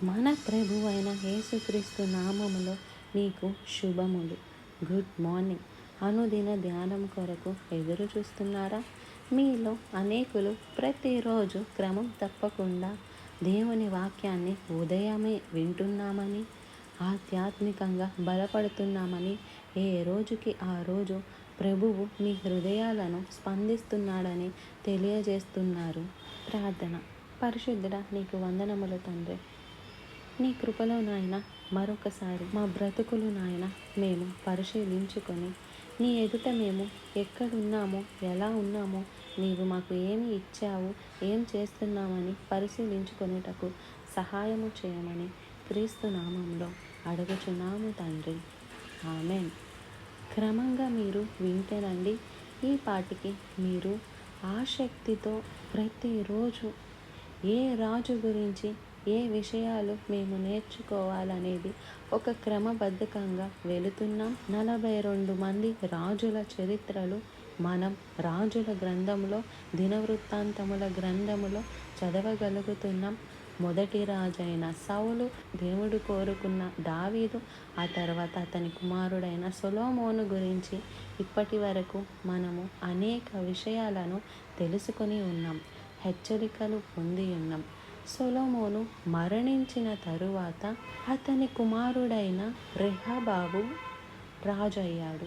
మన ప్రభువైన యేసుక్రీస్తు నామములో మీకు శుభములు. Good morning. అనుదిన ధ్యానం కొరకు ఎదురు చూస్తున్నారా? మీలో అనేకులు ప్రతిరోజు క్రమం తప్పకుండా దేవుని వాక్యాన్ని ఉదయమే వింటున్నామని, ఆధ్యాత్మికంగా బలపడుతున్నామని, ఏ రోజుకి ఆ రోజు ప్రభువు మీ హృదయాలను స్పందిస్తున్నాడని తెలియజేస్తున్నారు. ప్రార్థన. పరిశుద్ధుడ, నీకు వందనములు తండ్రి. నీ కృపలో నాయన మరొకసారి మా బ్రతుకులు నాయన మేము పరిశీలించుకొని, నీ ఎదుట మేము ఎక్కడున్నామో, ఎలా ఉన్నామో, నీవు మాకు ఏమి ఇచ్చావు, ఏం చేస్తున్నామని పరిశీలించుకొనుటకు సహాయము చేయమని క్రీస్తు నామంలో అడుగుచున్నాము తండ్రి. ఆమెన్. క్రమంగా మీరు వింటేనండి, ఈ పాటికి మీరు ఆసక్తితో ప్రతిరోజు ఏ రాజు గురించి, ఏ విషయాలు మేము నేర్చుకోవాలనేది ఒక క్రమబద్ధకంగా వెళుతున్నాం. 42 మంది రాజుల చరిత్రలు మనం రాజుల గ్రంథంలో, దినవృత్తాంతముల గ్రంథములో చదవగలుగుతున్నాం. మొదటి రాజైన సౌలు, దేవుడు కోరుకున్న దావీదు, ఆ తర్వాత అతని కుమారుడైన సొలొమోను గురించి ఇప్పటి వరకు మనము అనేక విషయాలను తెలుసుకొని ఉన్నాం, హెచ్చరికలు పొంది ఉన్నాం. సొలొమోను మరణించిన తరువాత అతని కుమారుడైన రెహబాము రాజు అయ్యాడు.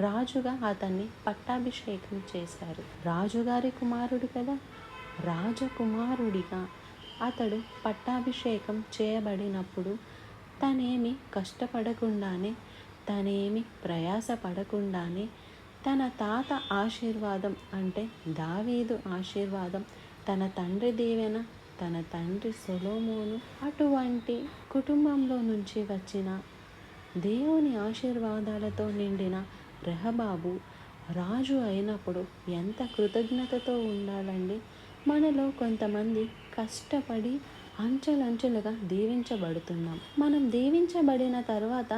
రాజుగా అతన్ని పట్టాభిషేకం చేశారు. రాజుగారి కుమారుడు కదా. రాజకుమారుడిగా అతడు పట్టాభిషేకం చేయబడినప్పుడు తనేమి కష్టపడకుండానే, తనేమి ప్రయాసపడకుండానే తన తాత ఆశీర్వాదం అంటే దావీదు ఆశీర్వాదం, తన తండ్రి దీవెన, తన తండ్రి సొలొమోను అటువంటి కుటుంబంలో నుంచి వచ్చిన దేవుని ఆశీర్వాదాలతో నిండిన రెహబాము రాజు అయినప్పుడు ఎంత కృతజ్ఞతతో ఉండాలండి. మనలో కొంతమంది కష్టపడి అంచెలంచెలుగా దీవించబడుతున్నాం. మనం దీవించబడిన తర్వాత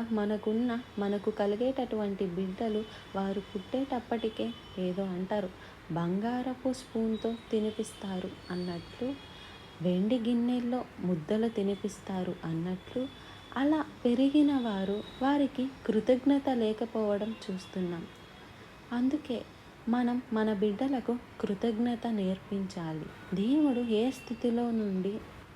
మనకు కలిగేటటువంటి బిడ్డలు వారు పుట్టేటప్పటికే ఏదో అంటారు, బంగారపు స్పూన్తో తినిపిస్తారు అన్నట్లు, వెండి గిన్నెల్లో ముద్దలు తినిపిస్తారు అన్నట్లు, అలా పెరిగిన వారికి కృతజ్ఞత లేకపోవడం చూస్తున్నాం. అందుకే మనం మన బిడ్డలకు కృతజ్ఞత నేర్పించాలి. దేవుడు ఏ స్థితిలో నుండి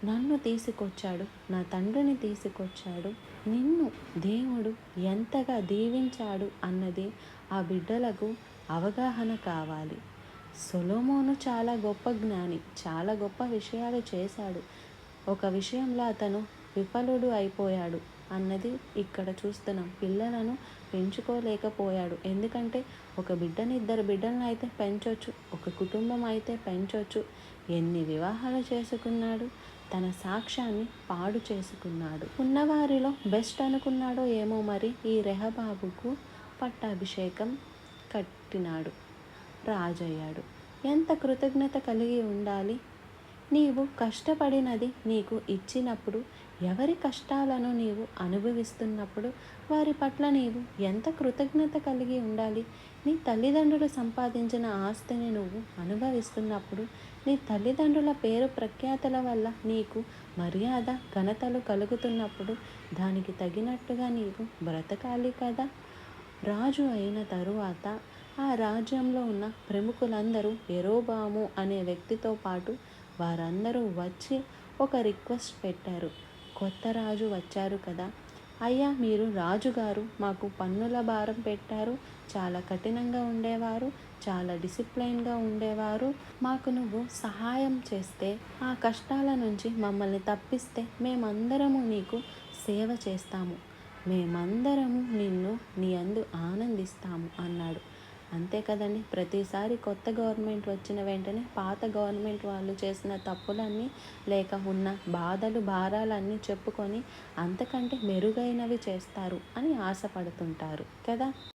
నన్ను తీసుకొచ్చాడు, నా తండ్రిని తీసుకొచ్చాడు, నిన్ను దేవుడు ఎంతగా దీవించాడు అన్నది ఆ బిడ్డలకు అవగాహన కావాలి. సొలొమోను చాలా గొప్ప జ్ఞాని, చాలా గొప్ప విషయాలు చేశాడు. ఒక విషయంలో అతను విఫలుడు అయిపోయాడు అన్నది ఇక్కడ చూస్తున్నాం. పిల్లలను పెంచుకోలేకపోయాడు. ఎందుకంటే ఒక బిడ్డని, 2 బిడ్డలను అయితే పెంచవచ్చు, ఒక కుటుంబం అయితే పెంచవచ్చు. ఎన్ని వివాహాలు చేసుకున్నాడు, తన సాక్ష్యాన్ని పాడు చేసుకున్నాడు. ఉన్నవారిలో బెస్ట్ అనుకున్నాడో ఏమో మరి, ఈ రెహబాముకు పట్టాభిషేకం కట్టినాడు, రాజయ్యాడు. ఎంత కృతజ్ఞత కలిగి ఉండాలి. నీవు కష్టపడినది నీకు ఇచ్చినప్పుడు, ఎవరి కష్టాలను నీవు అనుభవిస్తున్నప్పుడు వారి పట్ల నీవు ఎంత కృతజ్ఞత కలిగి ఉండాలి. నీ తల్లిదండ్రులు సంపాదించిన ఆస్తిని నువ్వు అనుభవిస్తున్నప్పుడు, నీ తల్లిదండ్రుల పేరు ప్రఖ్యాతల వల్ల నీకు మర్యాద, ఘనతలు కలుగుతున్నప్పుడు దానికి తగినట్టుగా నీవు బ్రతకాలి కదా. రాజు అయిన తరువాత ఆ రాజ్యంలో ఉన్న ప్రముఖులందరూ యరొబాము అనే వ్యక్తితో పాటు వారందరూ వచ్చి ఒక రిక్వెస్ట్ పెట్టారు. కొత్త రాజు వచ్చారు కదా, అయ్యా మీరు రాజుగారు మాకు పన్నుల భారం పెట్టారు, చాలా కఠినంగా ఉండేవారు, చాలా డిసిప్లైన్గా ఉండేవారు, మాకు నువ్వు సహాయం చేస్తే, ఆ కష్టాల నుంచి మమ్మల్ని తప్పిస్తే మేమందరము నీకు సేవ చేస్తాము, మేమందరము నిన్ను నీ యందు ఆనందిస్తాము అన్నాడు. అంతే కదండి. ప్రతిసారి కొత్త గవర్నమెంట్ వచ్చిన వెంటనే పాత గవర్నమెంట్ వాళ్ళు చేసిన తప్పులన్నీ, లేక ఉన్న బాధలు, భారాలన్నీ చెప్పుకొని అంతకంటే మెరుగైనవి చేస్తారు అని ఆశపడుతుంటారు కదా.